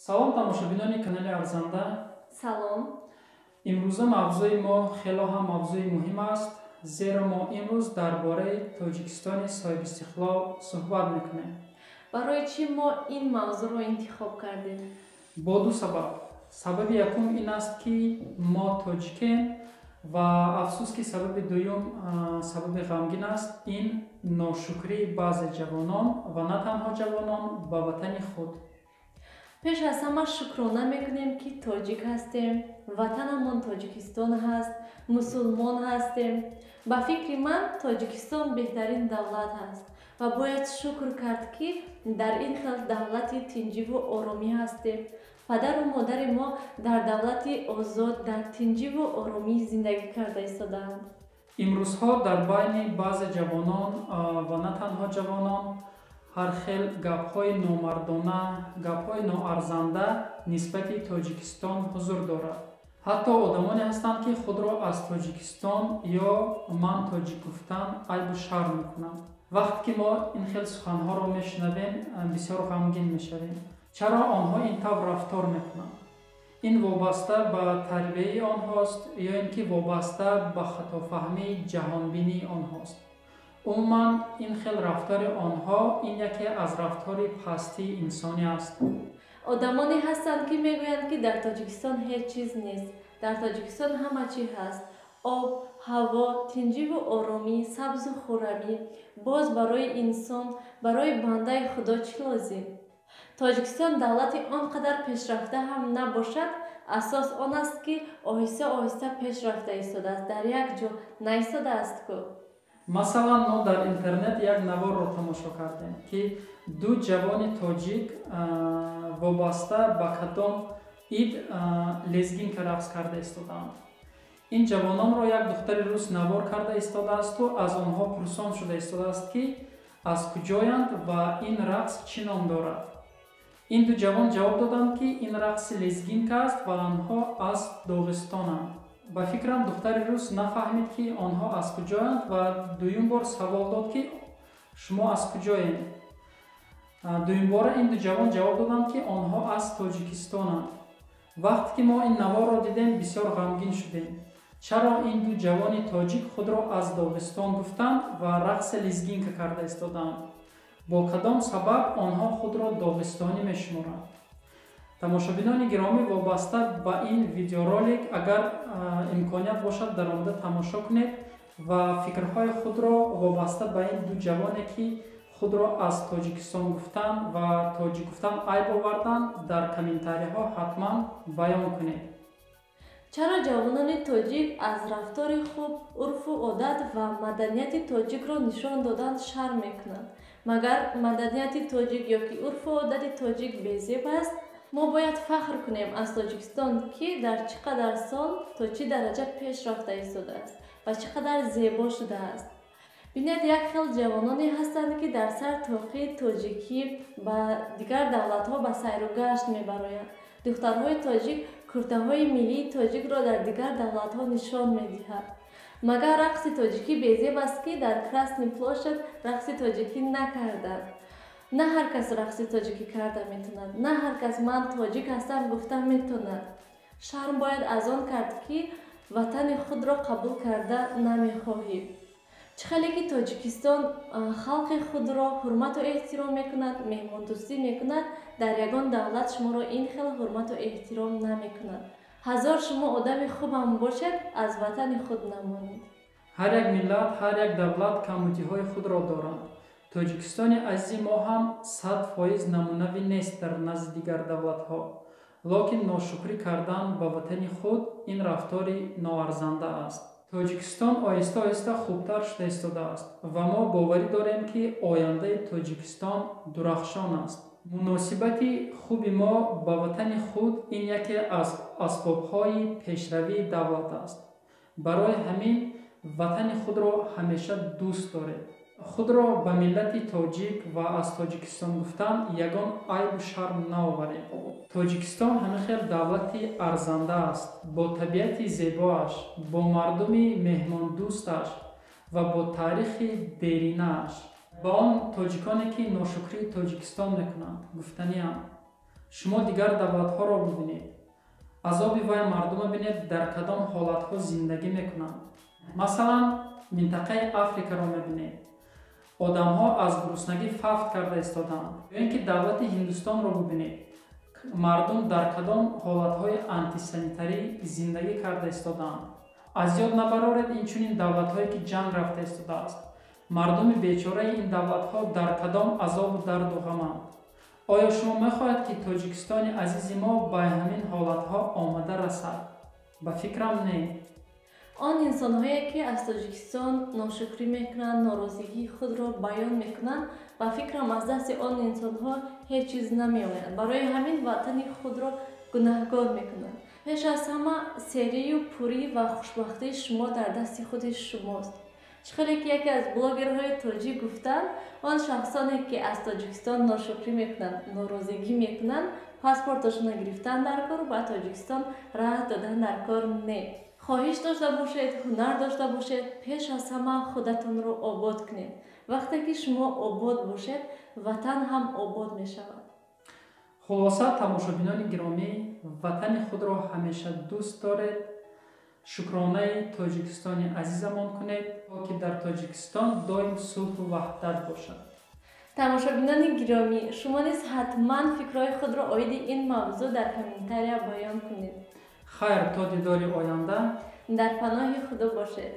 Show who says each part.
Speaker 1: салом тамошобинони канали Арзанда.
Speaker 2: Салом.
Speaker 1: Имрӯза мавзӯи мо хело ҳам мавзӯи муҳим аст, зеро мо имрӯз дар бораи Тоҷикистони соҳибистиқлол суҳбат мекунем.
Speaker 2: Барои чӣ мо ин мавзӯъро интихоб кардем?
Speaker 1: Бо ду сабаб. Сабаби якум ин аст, ки мо тоҷикем ва афсӯс, ки сабаби дуюм сабаби ғамгин аст, ин ношукрии баъзе ҷавонон ва на танҳо ҷавонон ба ватани худ.
Speaker 2: Пеш аз ҳама шукрона мекунем, ки тоҷик ҳастем, ватанамон Тоҷикистон ҳаст, мусулмон ҳастем. Ба фикри ман Тоҷикистон беҳтарин давлат ҳаст ва бояд шукр кард, ки дар ин хел давлати тинҷиву оромӣ ҳастем. Падару модари мо дар давлати озод, дар тинҷиву оромӣ зиндагӣ карда истодаанд.
Speaker 1: Имрӯзҳо дар байни баъзе ҷавонон ва на танҳо ҷавонон ҳар хел гапҳои номардона, гапҳои ноарзанда нисбати Тоҷикистон ҳузур дорад. Ҳатто одамоне ҳастанд, ки худро аз Тоҷикистон ё ман тоҷик гуфтан айбу шарм мекунанд. Вақте ки мо ин хел суханҳоро мешунавем, бисёр ғамгин мешавем. Чаро онҳо ин тавр рафтор мекунанд? Ин вобаста ба тарбияи онҳост ё ин ки вобаста ба хатофаҳмии ҷаҳонбинии онҳост? умуман ин хел рафтори онҳо ин яке аз рафтори пастии инсонӣ аст.
Speaker 2: Одамоне ҳастанд, ки мегӯянд, ки дар Тоҷикистон ҳеҷ чиз нест. Дар Тоҷикистон ҳама чӣ ҳаст. Об, ҳаво, тинҷиву оромӣ, сабзу хӯрамӣ. Боз барои инсон, барои бандаи Худо чӣ лозим? Тоҷикистон давлати он қадар пешрафта ҳам набошад, асос он аст, ки оҳиста оҳиста пешрафта истодааст, дар як ҷо наистодааст ку.
Speaker 1: Масалан, мо дар интернет як наворро тамошо кардем, ки ду ҷавони тоҷик вобаста ба кадом ид лезгинка рақс карда истоданд. Ин ҷавононро як духтари рус навор карда истодаасту аз онҳо пурсон шуда истодааст, ки аз куҷоянд ва ин рақс чӣ ном дорад. Ин ду ҷавон ҷавоб доданд, ки ин рақси лезгинка аст ва онҳо аз Доғистонанд. Ба фикрам духтари рус нафаҳмид, ки онҳо аз куҷоянд ва дуюм бор савол дод, ки шумо аз куҷоед? Дуюмбора ин ду ҷавон ҷавоб доданд, ки онҳо аз Тоҷикистонанд. Вақте ки мо ин наворро дидем, бисёр ғамгин шудем. Чаро ин ду ҷавони тоҷик худро аз Доғистон гуфтанд ва рақси лезгинка карда истоданд? Бо кадом сабаб онҳо худро доғистонӣ мешуморанд? Тамошобинони гиромӣ, вобаста ба ин видеоролик агар имконият бошад дар омада тамошо кунед ва фикрҳои худро вобаста ба ин ду ҷавоне, ки худро аз Тоҷикистон гуфтанд ва тоҷик гуфтан айб оварданд, дар комментариҳо ҳатман баён кунед.
Speaker 2: Чаро ҷавонони тоҷик аз рафтори хуб, урфу одат ва маданияти тоҷикро нишон додан шарм мекунанд? Магар маданияти тоҷик ё ки урфу одати тоҷик безеб аст? Мо бояд фахр кунем аз Тоҷикистон, ки дар чӣ қадар сол то чӣ дараҷа пеш рафта истодааст ва чӣ қадар зебо шудааст. Бинед, як хел ҷавононе ҳастанд, ки дар сар тоқии тоҷикӣ ба дигар давлатҳо ба сайру гашт мебароянд. Духтарҳои тоҷик куртаҳои миллии тоҷикро дар дигар давлатҳо нишон медиҳад. Магар рақси тоҷикӣ безеб аст, ки дар Красни плошад рақси тоҷикӣ накарданд? На ҳар кас рақси тоҷикӣ карда метавонад, на ҳар кас ман тоҷик ҳастам гуфта метавонад. Шарм бояд аз он кард, ки ватани худро қабул карда намехоҳӣ. Чӣ хеле ки Тоҷикистон халқи худро ҳурмату эҳтиром мекунад, меҳмондӯстӣ мекунад, дар ягон давлат шуморо ин хел ҳурмату эҳтиром намекунад. Ҳазор шумо одами хубам бошед, аз ватани худ намонед.
Speaker 1: Ҳар як миллат, ҳар як давлат камбудиҳои худро доранд. Тоҷикистони азизи мо ҳам 100% намунави нест дар назди дигар давлатҳо. Локин ношукрӣ кардан ба ватани худ ин рафтори ноарзанда аст. Тоҷикистон оҳиста оҳиста хубтар шуда истодааст ва мо боварӣ дорем, ки ояндаи Тоҷикистон дурахшон аст. Муносибати хуби мо ба ватани худ ин яке аз асбобҳои пешравии давлат аст. Барои ҳамин ватани худро ҳамеша дӯст доред. Худро ба миллати тоҷик ва аз Тоҷикистон гуфтан ягон айбу шарм наоваред. Тоҷикистон ҳамин хел давлати арзанда аст, бо табиати зебоаш, бо мардуми меҳмондӯсташ ва бо таърихи деринааш. Ба он тоҷиконе, ки ношукрии Тоҷикистон мекунанд, гуфтаниам: шумо дигар давлатҳоро бибинед. азоби вай мардумо бинед дар кадом ҳолатҳо зиндагӣ мекунанд. масалан минтақаи африкаро мебинед. одамҳо аз гуруснагӣ фавт карда истодаанд. ё ин ки давлати ҳиндустонро бибинед. мардум дар кадом ҳолатҳои антисанитарӣ зиндагӣ карда истодаанд. аз ёд набароред инчунин давлатҳое ки ҷанг рафта истодааст. мардуми бечораи ин давлатҳо дар кадом азобу дарду ғаманд. оё шумо мехоҳед ки тоҷикистони азизи мо ба ҳамин ҳолатҳо омада расад? ба фикрам не.
Speaker 2: он инсонҳое ки аз Тоҷикистон ношукрӣ мекунанд, норозигии худро баён мекунанд, ба фикрам аз дасти он инсонҳо ҳеҷ чиз намеояд. барои ҳамин ватани худро гунаҳгор мекунанд. пеш аз ҳама серию пурӣ ва хушбахтии шумо дар дасти худи шумост. чихеле ки яке аз блогерҳои тоҷик гуфтанд, он шахсоне ки аз Тоҷикистон ношукрӣ мекунанд, норозигӣ мекунанд, паспорташона гирифтан дар кор, ба Тоҷикистон раҳ додан дар кор не. хоҳиш дошта бошед, ҳунар дошта бошед, пеш аз ҳама худатонро обод кунед. вақте ки шумо обод бошед, ватан ҳам обод мешавад.
Speaker 1: хулоса, тамошобинони гиромӣ, ватани худро ҳамеша дӯст доред. шукронаи Тоҷикистони азизамон кунед, то ки дар Тоҷикистон доим сулҳу ваҳдат бошад.
Speaker 2: тамошобинони гиромӣ, шумо низ ҳатман фикрҳои худро оиди ин мавзӯъ дар комментария баён кунед.
Speaker 1: хайр, то дидори оянда.
Speaker 2: дар паноҳи худо бошед.